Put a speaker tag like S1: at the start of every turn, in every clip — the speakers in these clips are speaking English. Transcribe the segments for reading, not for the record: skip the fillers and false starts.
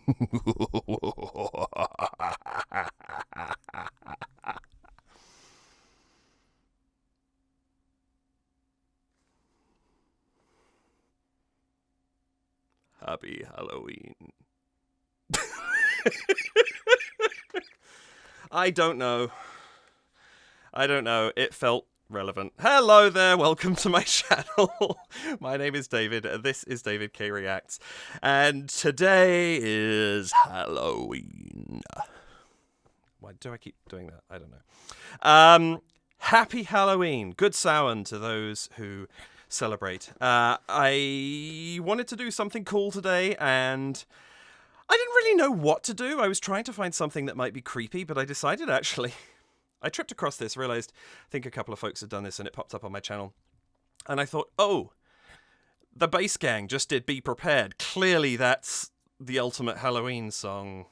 S1: Happy Halloween. I don't know. It felt relevant. Hello there, welcome to my channel. My name is David, this is David K Reacts, and today is Halloween. Why do I keep doing that? I don't know. Happy Halloween. Good Samhain to those who celebrate. I wanted to do something cool today, and I didn't really know what to do. I was trying to find something that might be creepy, but I decided actually... I tripped across this, realized I think a couple of folks had done this, and it popped up on my channel. And I thought, oh, the Bass Gang just did Be Prepared. Clearly that's the ultimate Halloween song.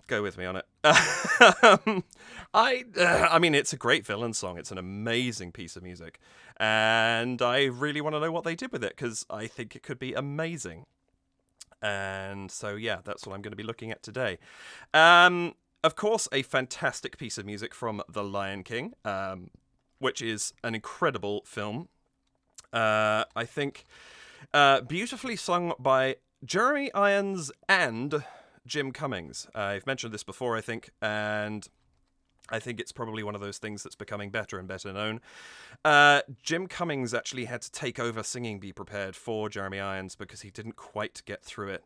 S1: Go with me on it. I mean, it's a great villain song. It's an amazing piece of music. And I really want to know what they did with it, because I think it could be amazing. And so, yeah, that's what I'm going to be looking at today. Of course, a fantastic piece of music from The Lion King, which is an incredible film. I think beautifully sung by Jeremy Irons and Jim Cummings. I've mentioned this before, I think, and I think it's probably one of those things that's becoming better and better known. Jim Cummings actually had to take over singing Be Prepared for Jeremy Irons because he didn't quite get through it.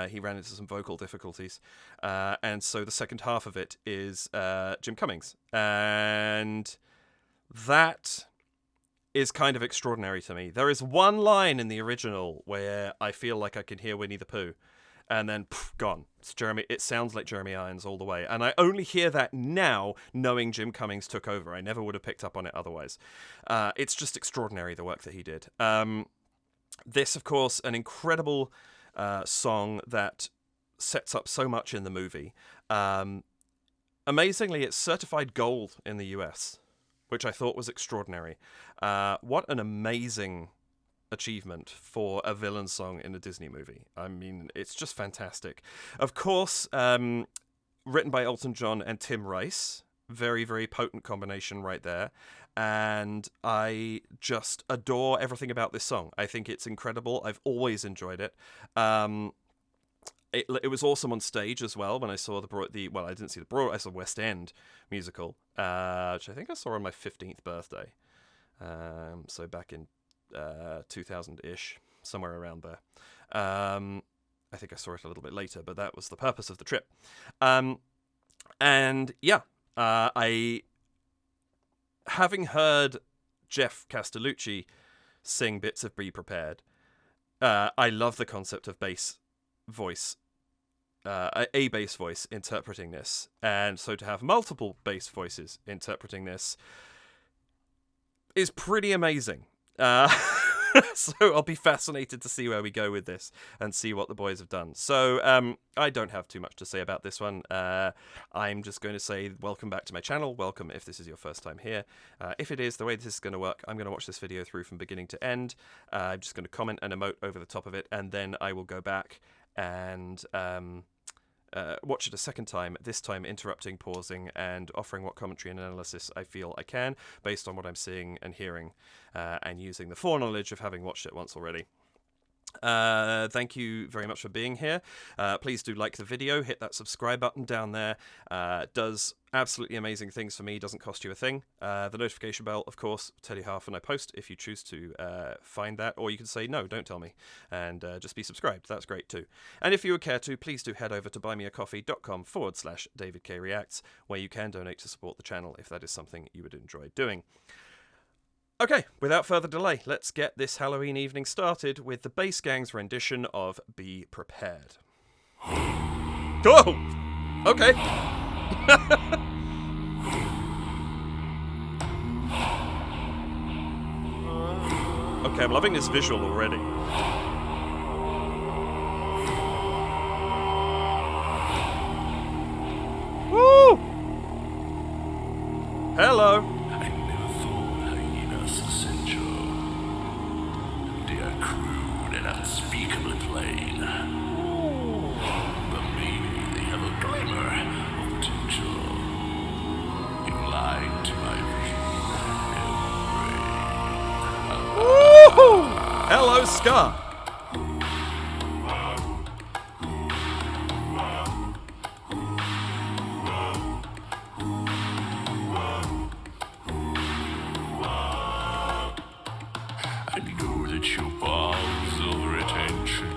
S1: He ran into some vocal difficulties. And so the second half of it is Jim Cummings. And that is kind of extraordinary to me. There is one line in the original where I feel like I can hear Winnie the Pooh. And then, gone. It's Jeremy. It sounds like Jeremy Irons all the way. And I only hear that now, knowing Jim Cummings took over. I never would have picked up on it otherwise. It's just extraordinary, the work that he did. This, of course, an incredible song that sets up so much in the movie. Amazingly, it's certified gold in the US, which I thought was extraordinary. What an amazing achievement for a villain song in a Disney movie. I mean, it's just fantastic. Of course, written by Elton John and Tim Rice. Very, very potent combination right there. And I just adore everything about this song. I think it's incredible. I've always enjoyed it. It was awesome on stage as well when I saw well, I didn't see the Broadway, I saw West End musical, which I think I saw on my 15th birthday. So back in 2000-ish, somewhere around there. I think I saw it a little bit later, but that was the purpose of the trip. And yeah, having heard Jeff Castellucci sing bits of Be Prepared, I love the concept of bass voice, a bass voice interpreting this. And so to have multiple bass voices interpreting this is pretty amazing. So I'll be fascinated to see where we go with this and see what the boys have done. So I don't have too much to say about this one. I'm just going to say welcome back to my channel. Welcome if this is your first time here. If it is, the way this is going to work, I'm going to watch this video through from beginning to end. I'm just going to comment and emote over the top of it, and then I will go back and watch it a second time, this time interrupting, pausing, and offering what commentary and analysis I feel I can, based on what I'm seeing and hearing, and using the foreknowledge of having watched it once already. Thank you very much for being here. Please do like the video, hit that subscribe button down there. It does absolutely amazing things for me, doesn't cost you a thing. The notification bell, of course, tell you how often I post if you choose to find that, or you can say no, don't tell me, and just be subscribed. That's great too. And if you would care to, please do head over to buymeacoffee.com/DavidKReacts, where you can donate to support the channel if that is something you would enjoy doing. Okay, without further delay, let's get this Halloween evening started with the Bass Gang's rendition of Be Prepared. Oh! Okay. Okay, I'm loving this visual already. Woo! Hello.
S2: They are crude and unspeakably plain.
S1: Hello, Ska.
S2: I know that your bowels of retention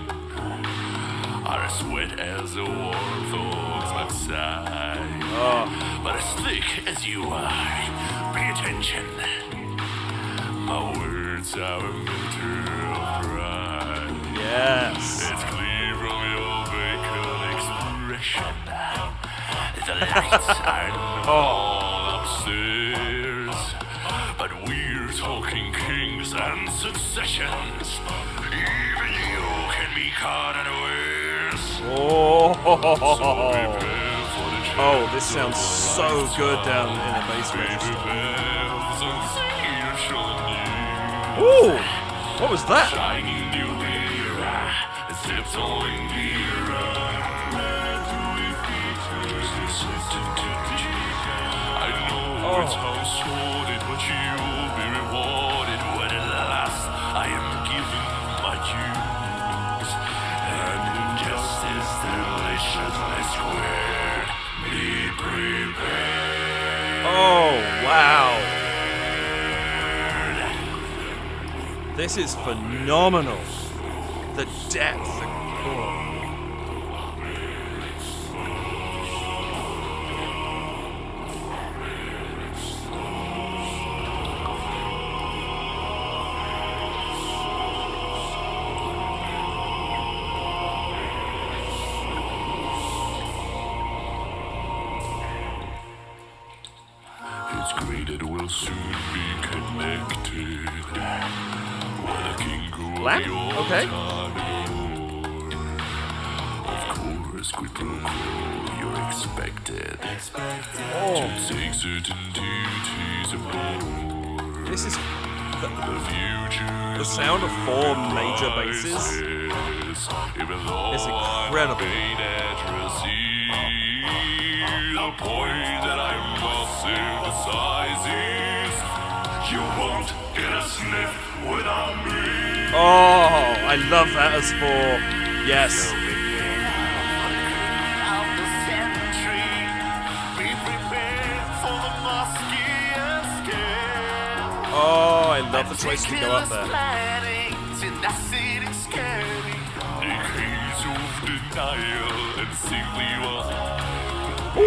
S2: are as wet as a warthog's backside. But as thick as you are, pay attention. My words are a matter of pride.
S1: Yes.
S2: It's clear from your vacant expression. The lights are not all upstairs, but we're talking kings and successions. Even you can be caught unawares.
S1: Oh, this sounds so good down in the bass register. Ooh, what was that?
S2: Shining new era, tiptoeing nearer. I know it's how sordid, but you'll be rewarded when at last I am given my dues. And injustice deliciously squared, be prepared.
S1: Oh, wow. This is phenomenal. The depth.
S2: It's great that we'll soon be connected. When a king grew
S1: Lamp? Okay.
S2: Of course, quid pro quo, you're expected.
S1: Oh,
S2: To take certain duties aboard.
S1: this is
S2: The future
S1: the sound of 4 major basses.
S2: It's
S1: incredible.
S2: The point that I must emphasize is you won't get a sniff without me.
S1: Oh, I love that as 4. Yes.
S2: Be prepared for the Musketeer scare.
S1: Oh, I love the choice to go up there.
S2: Decades of denial and simply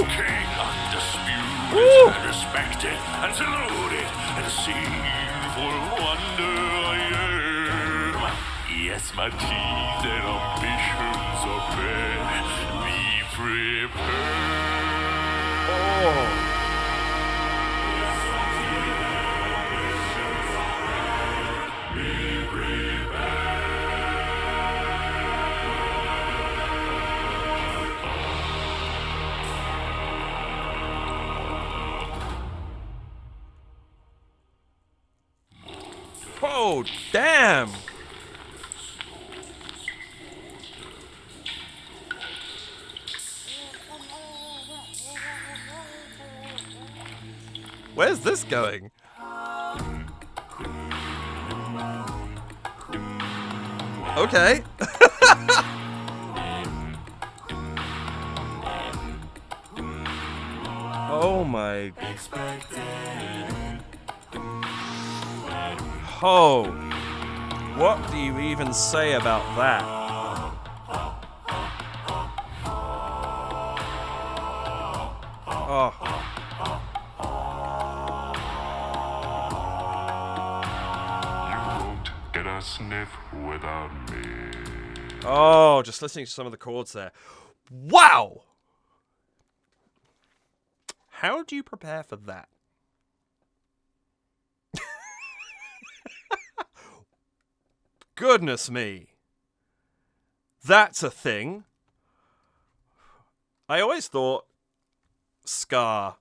S2: king undisputed and respected and saluted and seen for wonder I am. Yes, my teeth and ambitions are bred. Be prepared.
S1: Oh. Oh, damn! Where's this going? Okay. Oh my. Oh. What do you even say about that? Oh.
S2: You won't get a sniff without me.
S1: Oh, just listening to some of the chords there. Wow! How do you prepare for that? Goodness me. That's a thing. I always thought ska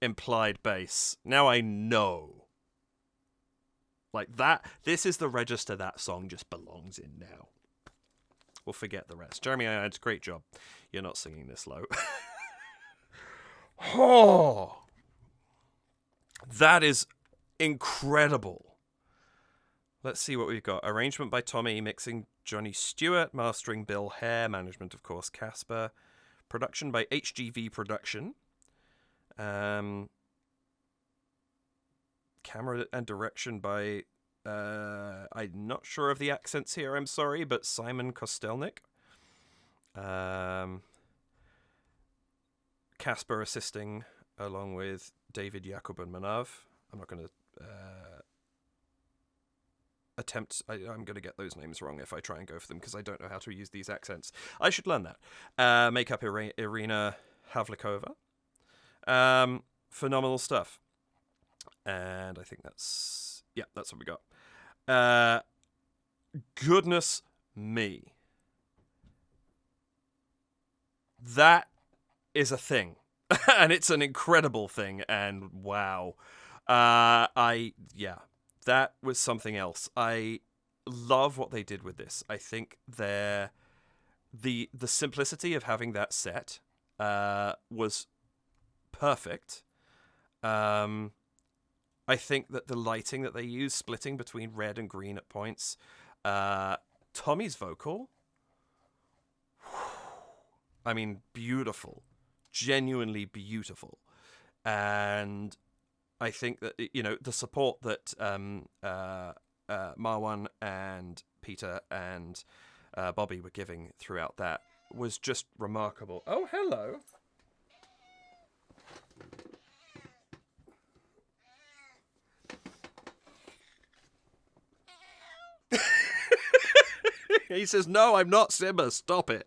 S1: implied bass. Now I know. Like that, this is the register that song just belongs in now. We'll forget the rest. Jeremy Irons, great job. You're not singing this low. Oh, that is incredible. Let's see what we've got. Arrangement by Tommy, mixing Johnny Stewart, mastering Bill Hare, management, of course, Casper. Production by HGV Production. Camera and direction by, I'm not sure of the accents here, I'm sorry, but Simon Kostelnik. Casper assisting along with David Jakub and Manav. I'm not going to I'm going to get those names wrong if I try and go for them because I don't know how to use these accents. I should learn that. Makeup Irina Havlikova. Phenomenal stuff. And I think that's what we got. Goodness me. That is a thing. And it's an incredible thing. And wow. That was something else. I love what they did with this. I think the simplicity of having that set was perfect. I think that the lighting that they use, splitting between red and green at points, Tommy's vocal, I mean, beautiful, genuinely beautiful, and I think that, you know, the support that Marwan and Peter and Bobby were giving throughout that was just remarkable. Oh, hello. He says, "No, I'm not Simba. Stop it."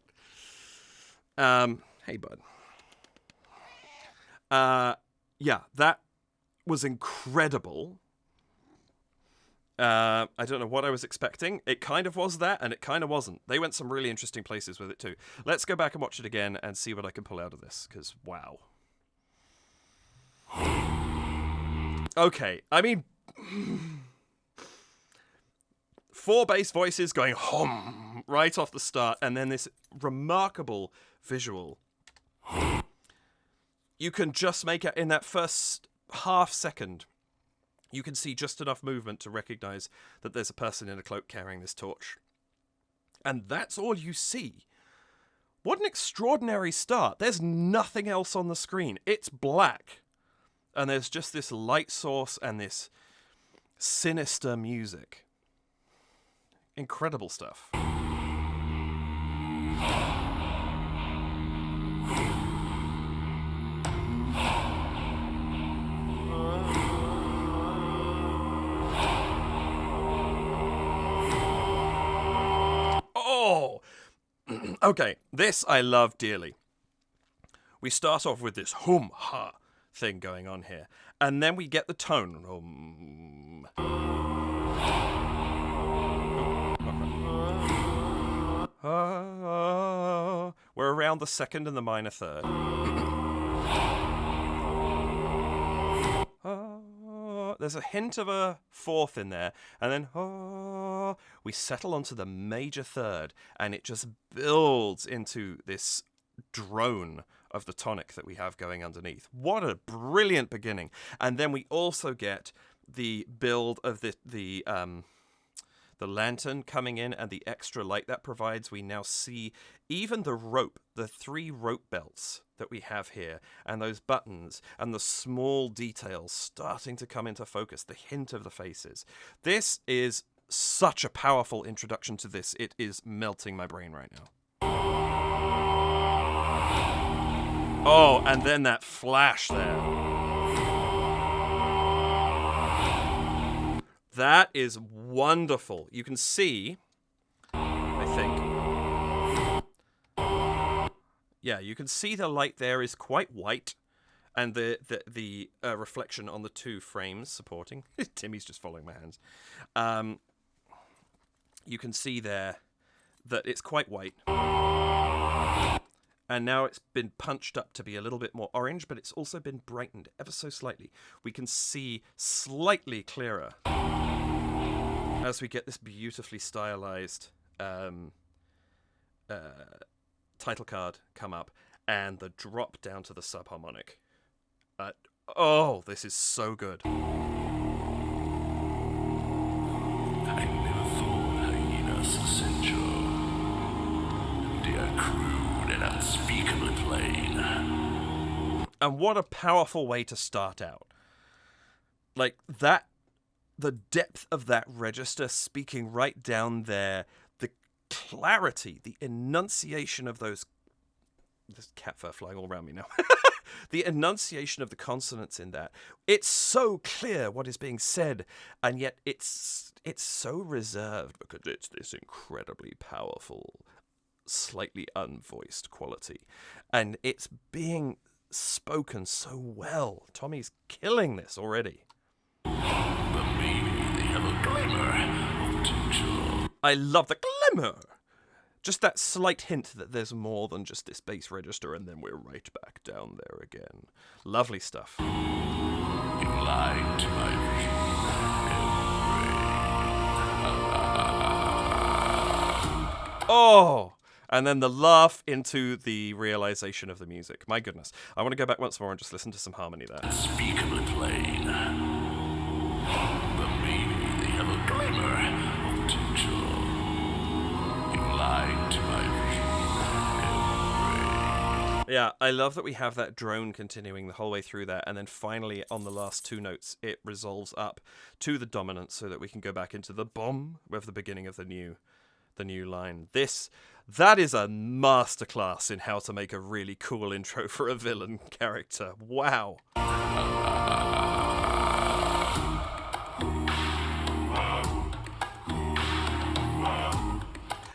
S1: Hey, bud. Yeah, that was incredible. I don't know what I was expecting. It kind of was that, and it kind of wasn't. They went some really interesting places with it too. Let's go back and watch it again and see what I can pull out of this, because wow. Okay, I mean, 4 bass voices going hum right off the start, and then this remarkable visual. You can just make it in that first half second. You can see just enough movement to recognize that there's a person in a cloak carrying this torch. And that's all you see. What an extraordinary start. There's nothing else on the screen. It's black. And there's just this light source and this sinister music. Incredible stuff. Oh! Okay, this I love dearly. We start off with this hum-ha thing going on here. And then we get the tone. We're around the second and the minor third. There's a hint of a fourth in there, and then we settle onto the major third, and it just builds into this drone of the tonic that we have going underneath. What a brilliant beginning. And then we also get the build of the lantern coming in and the extra light that provides. We now see even the rope, the 3 rope belts that we have here, and those buttons and the small details starting to come into focus, the hint of the faces. This is such a powerful introduction to this. It is melting my brain right now. Oh, and then that flash there. That is wonderful. You can see, I think. Yeah, you can see the light there is quite white, and the reflection on the 2 frames supporting. Timmy's just following my hands. You can see there that it's quite white. And now it's been punched up to be a little bit more orange, but it's also been brightened ever so slightly. We can see slightly clearer as we get this beautifully stylized title card come up and the drop down to the subharmonic. Oh, this is so good.
S2: I never thought hyenas essential. They are crude and unspeakably plain.
S1: And what a powerful way to start out. Like that, the depth of that register speaking right down there, the clarity, the enunciation of those... There's cat fur flying all around me now. The enunciation of the consonants in that. It's so clear what is being said, and yet it's so reserved because it's this incredibly powerful, slightly unvoiced quality. And it's being spoken so well. Tommy's killing this already.
S2: But maybe they have a glimmer of potential.
S1: I love the glimmer. Just that slight hint that there's more than just this bass register, and then we're right back down there again. Lovely stuff.
S2: You lied to my vision.
S1: Oh! And then the laugh into the realization of the music. My goodness. I want to go back once more and just listen to some harmony there.
S2: Unspeakably plain. But maybe they have a glimmer of potential. You lied to my vision.
S1: Yeah, I love that we have that drone continuing the whole way through that, and then finally on the last two notes it resolves up to the dominant so that we can go back into the bomb with the beginning of the new line. That is a masterclass in how to make a really cool intro for a villain character. Wow.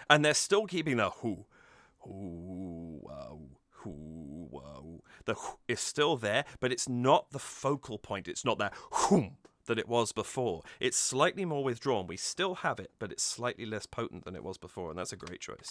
S1: And they're still keeping the whoo, wow, whoo, wow. The whoo is still there, but it's not the focal point. It's not that whoom that it was before. It's slightly more withdrawn. We still have it, but it's slightly less potent than it was before, and that's a great choice.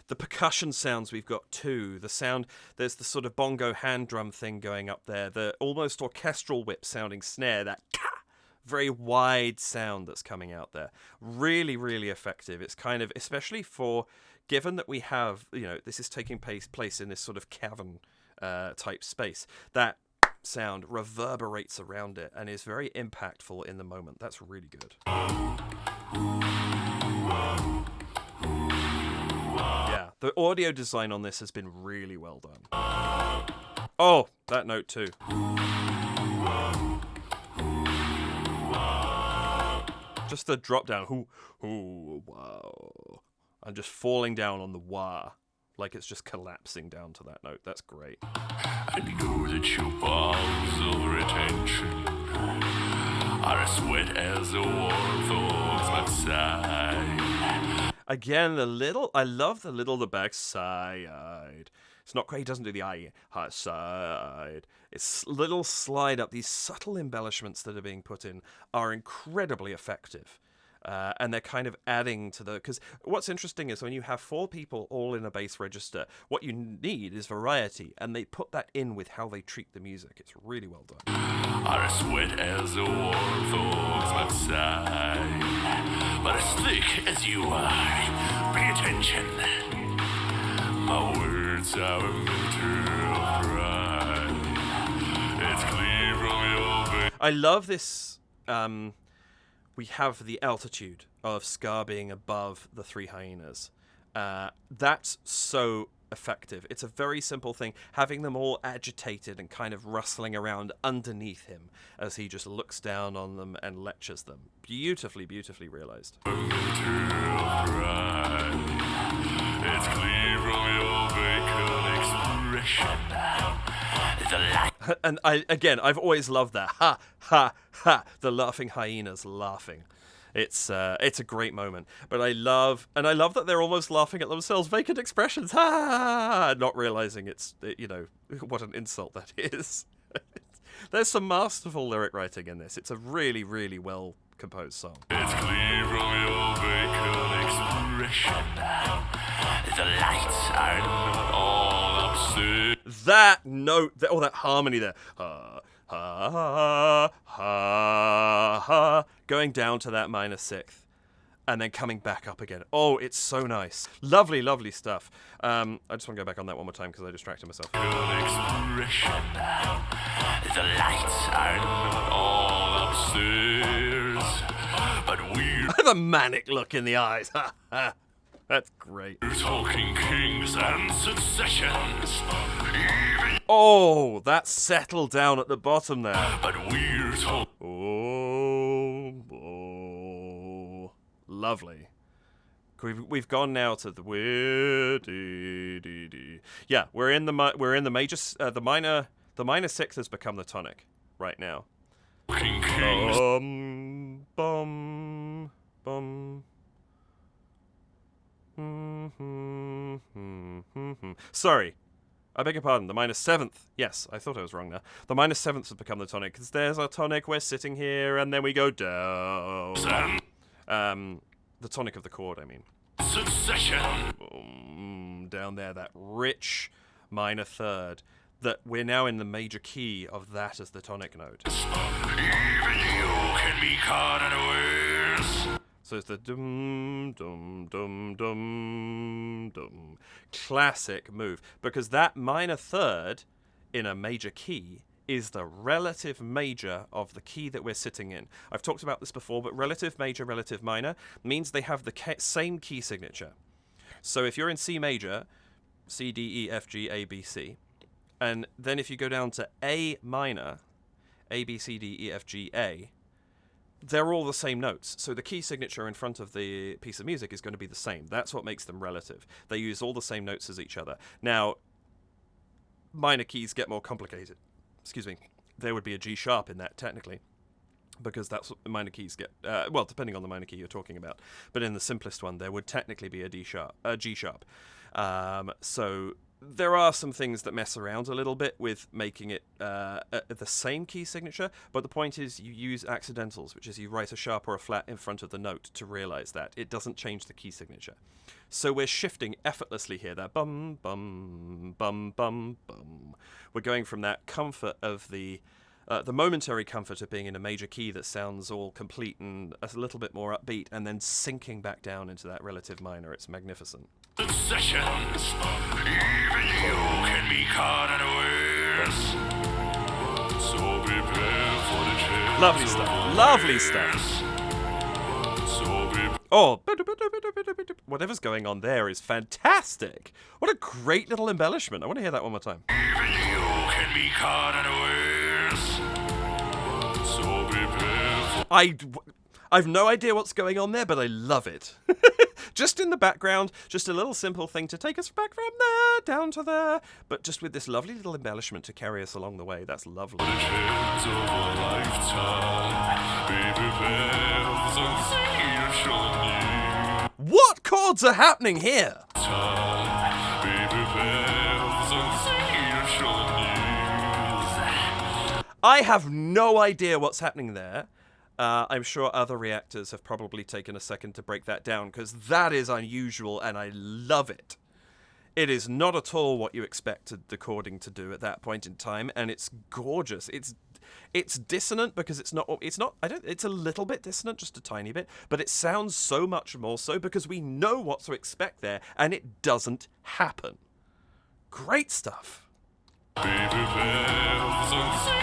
S1: The percussion sounds we've got too. The sound, there's the sort of bongo hand drum thing going up there, the almost orchestral whip sounding snare, that very wide sound that's coming out there. Really, really effective. It's kind of, especially for, given that we have, this is taking place in this sort of cavern type space, that sound reverberates around it and is very impactful in the moment. That's really good. Yeah, the audio design on this has been really well done. Oh, that note too. Just the drop down, hoo, wow. And just falling down on the wah, like it's just collapsing down to that note. That's great.
S2: I know that your balls of retention are as wet as a warthog's backside.
S1: Again, I love the backside. It's not quite, he doesn't do the I, side. It's little slide up. These subtle embellishments that are being put in are incredibly effective. And they're kind of adding to because what's interesting is when you have four people all in a bass register, what you need is variety, and they put that in with how they treat the music. It's really well done.
S2: Are as wet as a warthog's backside, but as thick as you are. Pay attention. My words are a matter of pride. It's clear from your face.
S1: I love this. We have the altitude of Scar being above the three hyenas. That's so effective. It's a very simple thing, having them all agitated and kind of rustling around underneath him as he just looks down on them and lectures them. Beautifully, beautifully realized.
S2: A matter of pride. It's clear from your vacant expression. The light.
S1: And I've always loved that. Ha, ha, ha. The laughing hyenas laughing. It's a great moment. But I love that they're almost laughing at themselves. Vacant expressions. Ha! Not realizing it's, what an insult that is. There's some masterful lyric writing in this. It's a really, really well composed song.
S2: It's clear from your vacant expression. The lights are not all upset.
S1: That note, that harmony there. Ha, ha, ha, ha, ha. Going down to that minor sixth. and then coming back up again. Oh, it's so nice. Lovely, lovely stuff. I just want to go back on that one more time because I distracted myself.
S2: Good expression. The lights are not all upstairs, but we're
S1: The manic look in the eyes. That's great.
S2: talking kings and successions. Even,
S1: Oh, that settled down at the bottom there.
S2: but we're talking.
S1: Oh, lovely. We've gone now to the yeah. We're in the major. The minor sixth has become the tonic right now.
S2: Talking kings.
S1: Bum bum. Sorry, I beg your pardon. The minor seventh. Yes, I thought I was wrong there. The minor seventh has become the tonic because there's our tonic. We're sitting here, and then we go down. The tonic of the chord, I mean.
S2: Succession.
S1: Down there, that rich minor third. That we're now in the major key of that as the tonic note.
S2: Even you can be caught unawares.
S1: So it's the dum dum dum dum dum classic move because that minor third in a major key is the relative major of the key that we're sitting in. I've talked about this before, but relative major, relative minor means they have the same key signature. So if you're in C major, C, D, E, F, G, A, B, C, and then if you go down to A minor, A, B, C, D, E, F, G, A, they're all the same notes. So the key signature in front of the piece of music is going to be the same. That's what makes them relative. They use all the same notes as each other. Now, minor keys get more complicated. Excuse me. There would be a G sharp in that, technically, because that's what minor keys get. Well, depending on the minor key you're talking about. But in the simplest one, there would technically be a G sharp. So there are some things that mess around a little bit with making it the same key signature, but the point is you use accidentals, which is you write a sharp or a flat in front of the note to realize that. It doesn't change the key signature. So we're shifting effortlessly here, that bum, bum, bum, bum, bum. We're going from that comfort of the momentary comfort of being in a major key that sounds all complete and a little bit more upbeat, and then sinking back down into that relative minor. It's magnificent.
S2: Sessions. Even you can be caught unawares. So prepare for the chance.
S1: Lovely stuff. Lovely stuff.
S2: So
S1: Oh, whatever's going on there is fantastic. What a great little embellishment. I want to hear that one more time.
S2: even you can be caught unawares. So prepare for
S1: I've no idea what's going on there, but I love it. Just in the background, just a little simple thing to take us back from there down to there, but just with this lovely little embellishment to carry us along the way. That's lovely.
S2: the chance of a lifetime. Be prepared for something new.
S1: What chords are happening here?
S2: Be prepared for something new.
S1: I have no idea what's happening there. I'm sure other reactors have probably taken a second to break that down because that is unusual and I love it. It is not at all what you expected the chording to do at that point in time, and it's gorgeous. It's dissonant because it's a little bit dissonant, just a tiny bit, but it sounds so much more so because we know what to expect there and it doesn't happen. Great stuff.
S2: Be prepared for something new.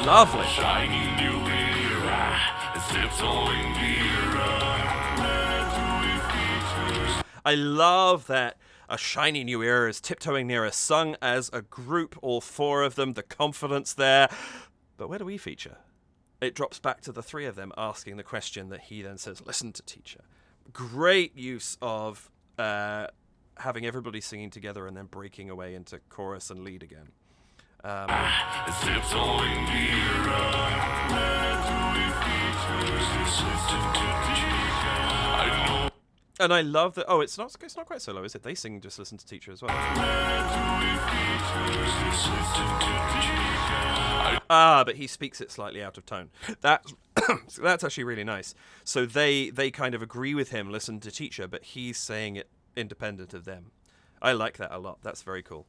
S1: Lovely.
S2: Shining new era, tiptoeing nearer.
S1: I love that a shiny new era is tiptoeing nearer, sung as a group, all four of them, the confidence there. But where do we feature? It drops back to the three of them asking the question that he then says, listen to teacher. Great use of having everybody singing together and then breaking away into chorus and lead again.
S2: Tiptoeing nearer. I know.
S1: And I love that. Oh, it's not quite solo, is it? They sing "Just Listen to Teacher" as well. But he speaks it slightly out of tone. That's actually really nice. So they kind of agree with him, listen to teacher, but he's saying it independent of them. I like that a lot. That's very cool.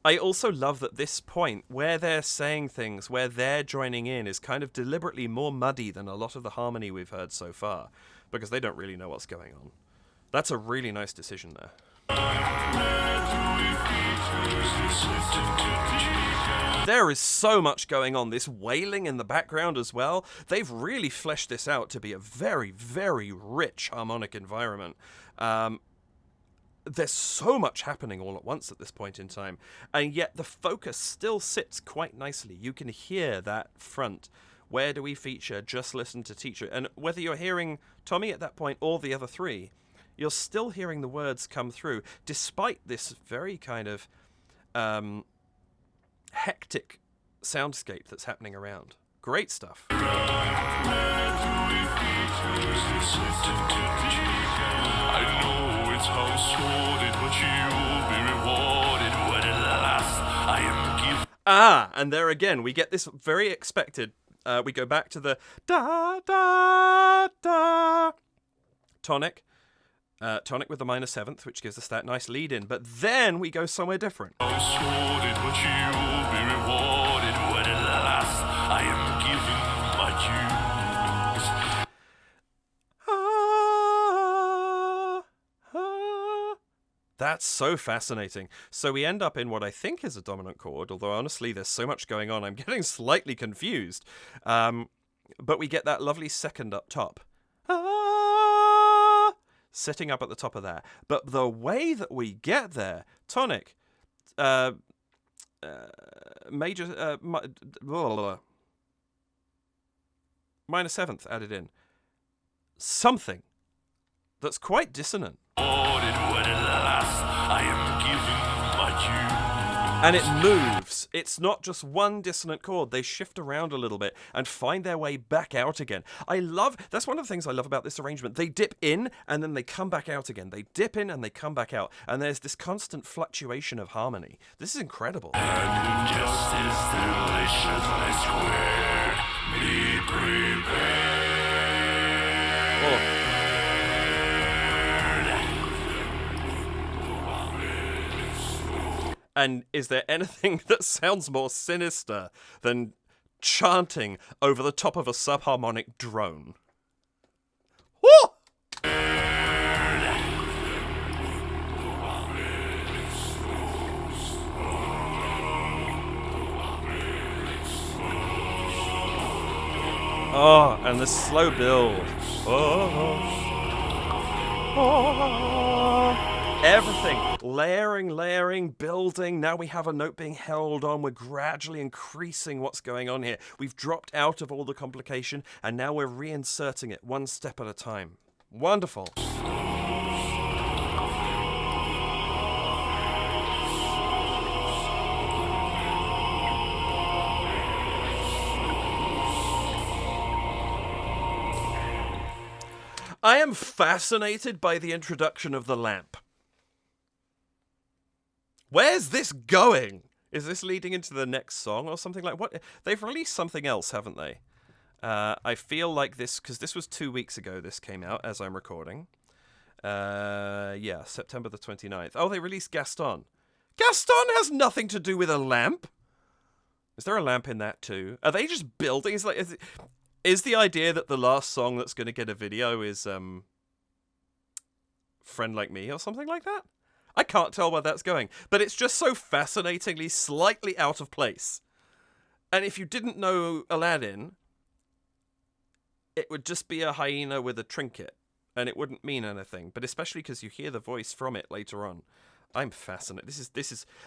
S1: I also love that this point, where they're saying things, where they're joining in, is kind of deliberately more muddy than a lot of the harmony we've heard so far, because they don't really know what's going on. That's a really nice decision there. There is so much going on. This wailing in the background as well. They've really fleshed this out to be a very, very rich harmonic environment. There's so much happening all at once at this point in time, and yet the focus still sits quite nicely. You can hear that front. Where do we feature? Just listen to teacher. And whether you're hearing Tommy at that point or the other three, you're still hearing the words come through, despite this very kind of hectic soundscape that's happening around. Great stuff.
S2: I know it sounds sordid, but you'll be rewarded when at last I am given.
S1: And there again, we get this very expected. We go back to the da da da tonic. Tonic with the minor seventh, which gives us that nice lead in. But then we go somewhere different.
S2: Sordid, but you'll be rewarded when at last I am given my dues.
S1: That's so fascinating. So we end up in what I think is a dominant chord, although honestly there's so much going on, I'm getting slightly confused. But we get that lovely second up top. Sitting up at the top of that. But the way that we get there, tonic, major, minor seventh added in. Something that's quite dissonant. And it moves. It's not just one dissonant chord. They shift around a little bit and find their way back out again. That's one of the things I love about this arrangement. They dip in and then they come back out again. They dip in and they come back out. And there's this constant fluctuation of harmony. This is incredible.
S2: And just as deliciously squared, be prepared.
S1: Oh. And is there anything that sounds more sinister than chanting over the top of a subharmonic drone? Woo! Oh, and the slow build. Everything, layering, building. Now we have a note being held on. We're gradually increasing what's going on here. We've dropped out of all the complication, and now we're reinserting it one step at a time. Wonderful. I am fascinated by the introduction of the lamp. Where's this going? Is this leading into the next song or something like what? They've released something else, haven't they? I feel like this, because this was 2 weeks ago this came out as I'm recording. Yeah, September the 29th. Oh, they released Gaston. Gaston has nothing to do with a lamp. Is there a lamp in that too? Are they just building? Is the idea that the last song that's going to get a video is Friend Like Me or something like that? I can't tell where that's going, but it's just so fascinatingly slightly out of place. And if you didn't know Aladdin, it would just be a hyena with a trinket, and it wouldn't mean anything. But especially because you hear the voice from it later on, I'm fascinated.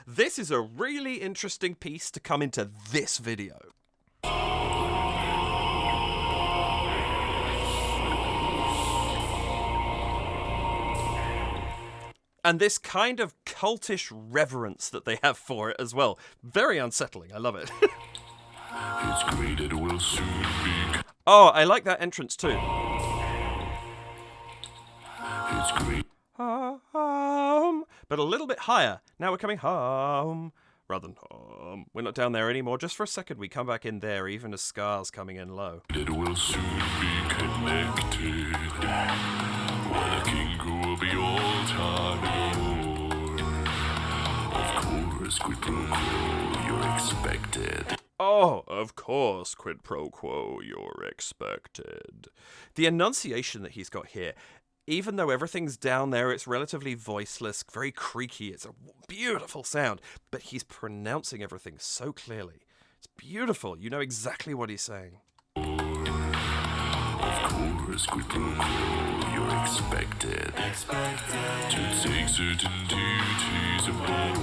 S1: This is a really interesting piece to come into this video. And this kind of cultish reverence that they have for it as well. Very unsettling. I love it.
S2: It's great, it will soon be.
S1: Oh, I like that entrance too.
S2: It's great.
S1: But a little bit higher. Now we're coming home rather than home. We're not down there anymore. Just for a second, we come back in there, even as Scar's coming in low.
S2: It will soon be connected. Where the king will be all time. Of course, course, quid pro quo, you're expected.
S1: Oh, of course, quid pro quo, you're expected. The enunciation that he's got here, even though everything's down there, it's relatively voiceless, very creaky, it's a beautiful sound, but he's pronouncing everything so clearly. It's beautiful. You know exactly what he's saying.
S2: Of course, quid pro quo, you're expected. To take certain duties aboard.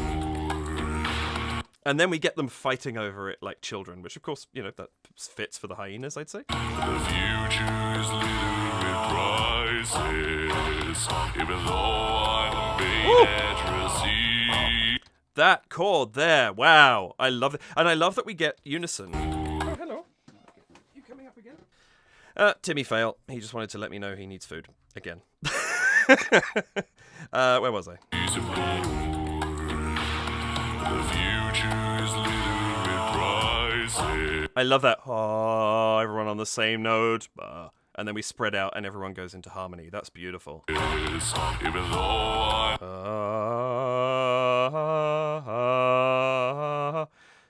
S1: And then we get them fighting over it like children, which of course, you know, that fits for the hyenas, I'd say.
S2: The future is littered with prizes, even though I'm being addressee.
S1: That chord there, wow, I love it. And I love that we get unison. Oh, hello. You coming up again? Timmy fail. He just wanted to let me know he needs food. Again. Where was I?
S2: The future is littered with prizes.
S1: I love that. Oh, everyone on the same note. And then we spread out and everyone goes into harmony. That's beautiful.
S2: Even though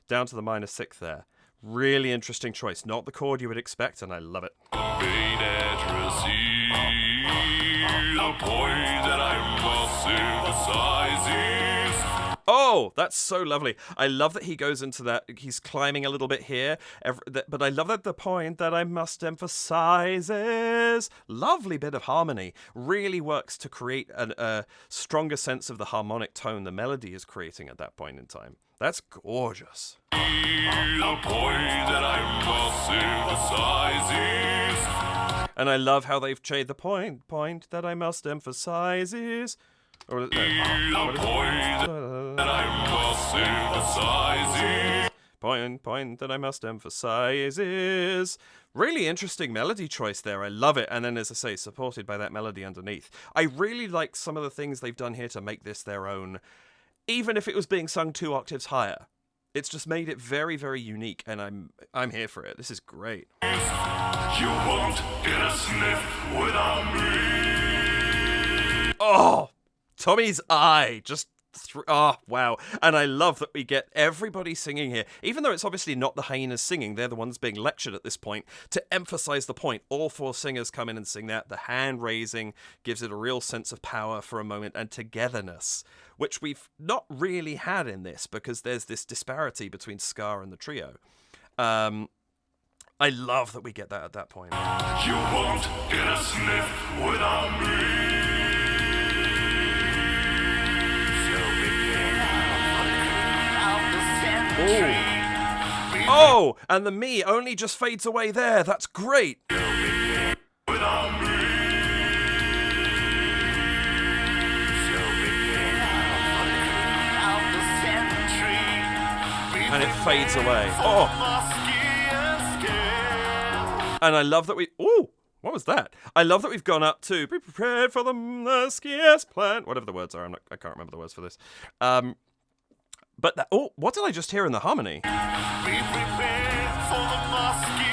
S1: down to the minor sixth there. Really interesting choice. Not the chord you would expect, and I love it.
S2: I'm addressee, the point that I must emphasize is.
S1: Oh, that's so lovely. I love that he goes into that. He's climbing a little bit here. But I love that the point that I must emphasize is lovely bit of harmony. Really works to create a stronger sense of the harmonic tone the melody is creating at that point in time. That's gorgeous.
S2: The point that I must emphasize is.
S1: And I love how they've changed the point that I must emphasize is. Or,
S2: The point that I must emphasize is.
S1: Point that I must emphasize is. Really interesting melody choice there. I love it. And then, as I say, supported by that melody underneath. I really like some of the things they've done here to make this their own, even if it was being sung 2 octaves higher. It's just made it very, very unique, and I'm here for it. This is great.
S2: You won't get a sniff without me.
S1: Oh, Tommy's eye just. Oh, wow. And I love that we get everybody singing here, even though it's obviously not the hyenas singing, they're the ones being lectured at this point, to emphasize the point. All 4 singers come in and sing that. The hand raising gives it a real sense of power for a moment and togetherness, which we've not really had in this because there's this disparity between ska and the trio. I love that we get that at that point.
S2: You won't get a sniff without me.
S1: Oh, and the me only just fades away there. That's great.
S2: Without me.
S1: And it fades away. Oh. And I love that we... Ooh, what was that? I love that we've gone up to be prepared for the muskiest plant. Whatever the words are. I can't remember the words for this. But that, oh, what did I just hear in the harmony?
S2: Be prepared for the musky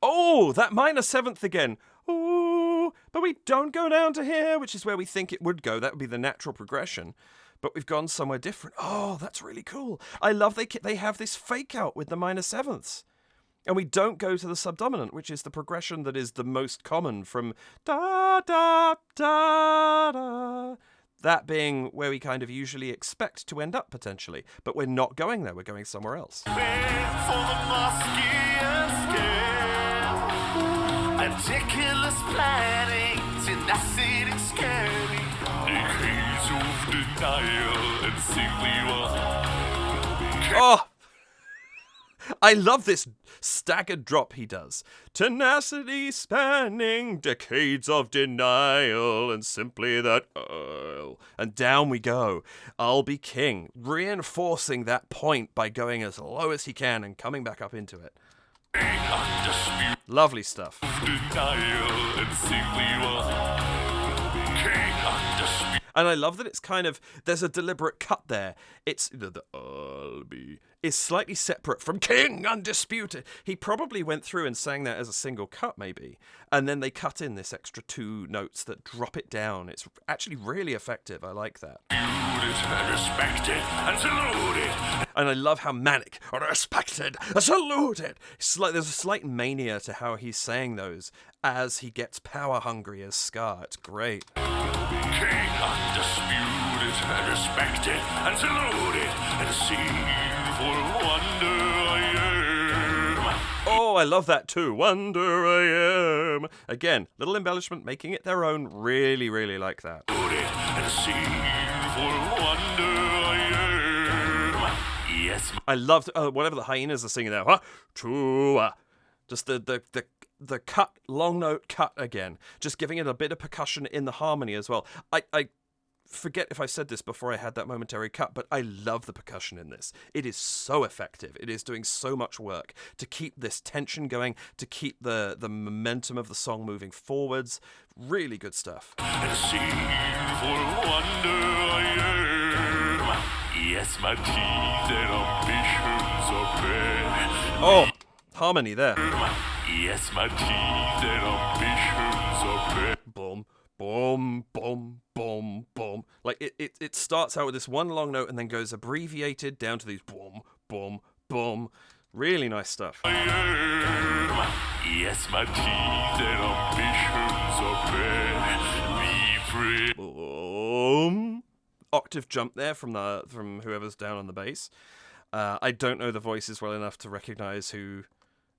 S1: Oh, that minor 7th again. Oh, but we don't go down to here, which is where we think it would go. That would be the natural progression. But we've gone somewhere different. Oh, that's really cool. I love they have this fake out with the minor 7ths. And we don't go to the subdominant, which is the progression that is the most common from da da da da. That being where we kind of usually expect to end up, potentially. But we're not going there, we're going somewhere else.
S2: Meticulous planning, tenacity, scary. Decades of denial and simply
S1: Oh! I love this staggered drop he does. Tenacity spanning decades of denial and simply that and down we go. I'll be king, reinforcing that point by going as low as he can and coming back up into it. Lovely stuff.
S2: denial and simply
S1: And I love that it's kind of, there's a deliberate cut there. It's, the I'll be, is slightly separate from King Undisputed. He probably went through and sang that as a single cut, maybe. And then they cut in this extra 2 notes that drop it down. It's actually really effective. I like that.
S2: And respected and saluted.
S1: And I love how manic, respected, saluted. It's like there's a slight mania to how he's saying those as he gets power hungry as Scar. It's great.
S2: King undisputed and respected and saluted, and seen for wonder I am.
S1: Oh, I love that too. Wonder I am. Again, little embellishment, making it their own. Really, really like that.
S2: And seen for wonder I am. Yes.
S1: I loved whatever the hyenas are singing there. Huh? Chua. Just the cut, long note cut again. Just giving it a bit of percussion in the harmony as well. I forget if I said this before I had that momentary cut, but I love the percussion in this. It is so effective. It is doing so much work to keep this tension going, to keep the momentum of the song moving forwards. Really good stuff.
S2: And seen for wonder I am. Yes, my teeth and ambitions are bad.
S1: Oh, harmony there.
S2: Yes, my teeth and ambitions are bad.
S1: Boom, boom, boom, boom, boom. Like, it starts out with this one long note and then goes abbreviated down to these boom, boom, boom. Really nice stuff.
S2: Yes, my teeth and ambitions are bad. Be free.
S1: Boom. Octave jump there from whoever's down on the bass. I don't know the voices well enough to recognize who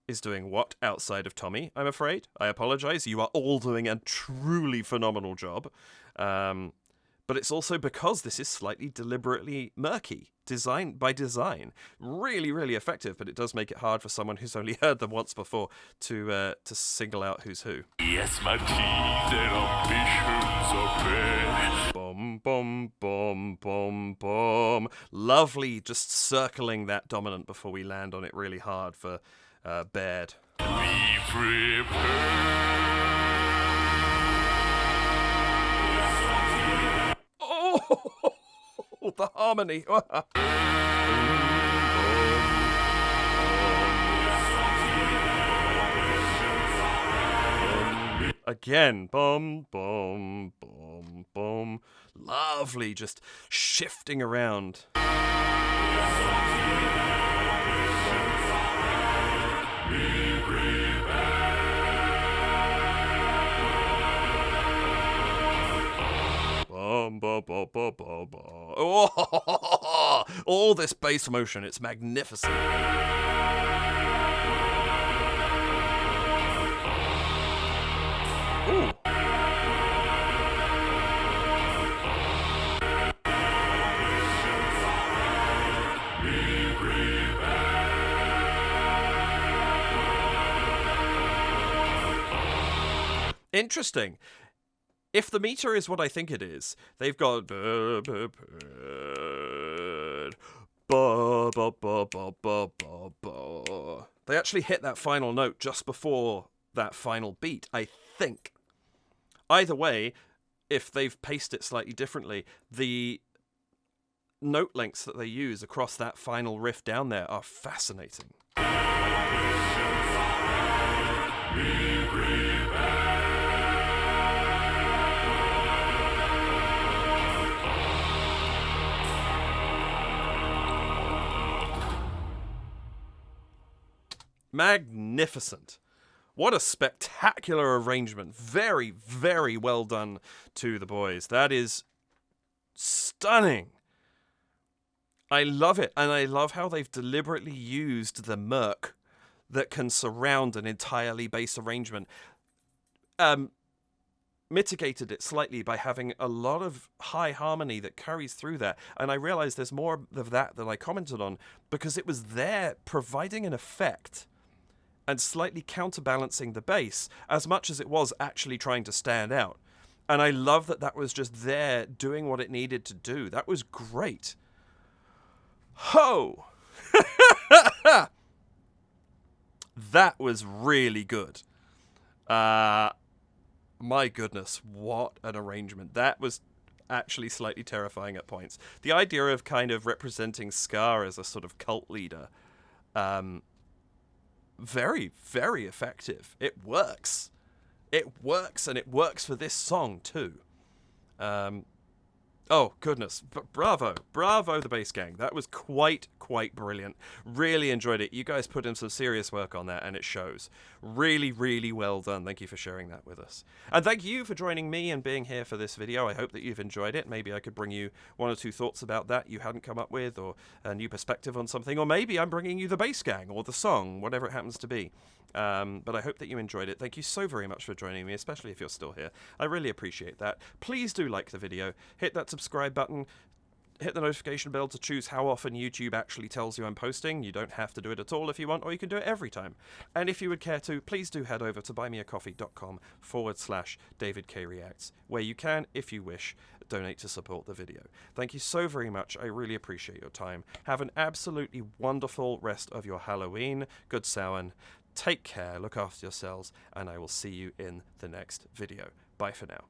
S1: is doing what outside of Tommy, I'm afraid. I apologize. You are all doing a truly phenomenal job. But it's also because this is slightly deliberately murky, designed by design. Really, really effective, but it does make it hard for someone who's only heard them once before to single out who's who.
S2: Yes, my teeth and ambitions are bad.
S1: Boom, boom, boom, boom, boom. Lovely, just circling that dominant before we land on it really hard for Baird.
S2: Be prepared.
S1: Oh, the harmony. Again, boom, boom, boom, boom. Lovely, just shifting around. Oh, all this bass motion, it's magnificent. Ooh. Interesting. If the meter is what I think it is, they've got they actually hit that final note just before that final beat, I think. Either way, if they've paced it slightly differently, the note lengths that they use across that final riff down there are fascinating. Magnificent. What a spectacular arrangement. Very, very well done to the boys. That is stunning. I love it. And I love how they've deliberately used the murk that can surround an entirely bass arrangement. Mitigated it slightly by having a lot of high harmony that carries through that. And I realize there's more of that than I commented on because it was there providing an effect and slightly counterbalancing the bass as much as it was actually trying to stand out. And I love that that was just there doing what it needed to do. That was great. Ho! That was really good. My goodness, what an arrangement. That was actually slightly terrifying at points. The idea of kind of representing Scar as a sort of cult leader, very, very effective. It works. It works, and it works for this song too. Oh, goodness. Bravo. Bravo, the Bass Gang. That was quite brilliant. Really enjoyed it. You guys put in some serious work on that, and it shows. Really, really well done. Thank you for sharing that with us. And thank you for joining me and being here for this video. I hope that you've enjoyed it. Maybe I could bring you one or two thoughts about that you hadn't come up with, or a new perspective on something. Or maybe I'm bringing you the Bass Gang, or the song, whatever it happens to be. But I hope that you enjoyed it. Thank you so very much for joining me, especially if you're still here. I really appreciate that. Please do like the video. Hit that subscribe button. Hit the notification bell to choose how often YouTube actually tells you I'm posting. You don't have to do it at all if you want, or you can do it every time. And if you would care to, please do head over to buymeacoffee.com/DavidKReacts, where you can, if you wish, donate to support the video. Thank you so very much. I really appreciate your time. Have an absolutely wonderful rest of your Halloween. Good Samhain. Take care, look after yourselves, and I will see you in the next video. Bye for now.